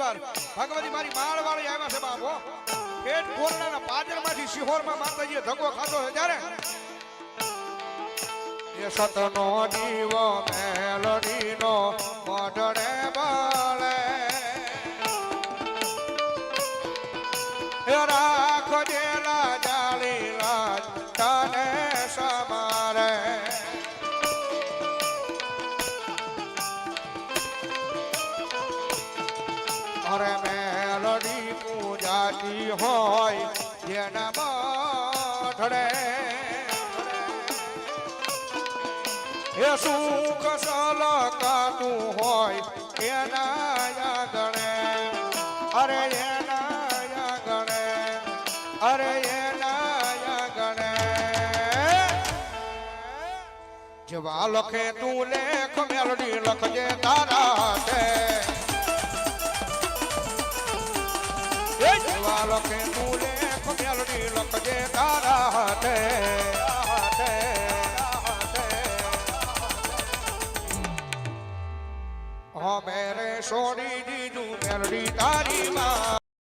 પરિવાર ભગવતી મારી માળવાળી આવ્યા છે બાપો પેટ કોરડાના પાદરમાંથી શિહોરમાં માતાજીએ ધક્કો ખાધો છે ત્યારે એ સતનો દીવો મેલડીનો મોઢડે બળે એ રાખ દેલા જાળી લાજ તને સમારે અરે મેલડી પૂજાતી હોય જેના મોઢડે એ સુખ સલકાતું હોય એના યાગણે અરે એના યાગણે અરે એના યાગણે જેવા લખે તું લેખ મેલડી લખજે તારા છે જેવા લખે તું લેખ મેલડી લખજે તારા છે મેરે છોડી દીધું મેલડી તારી માં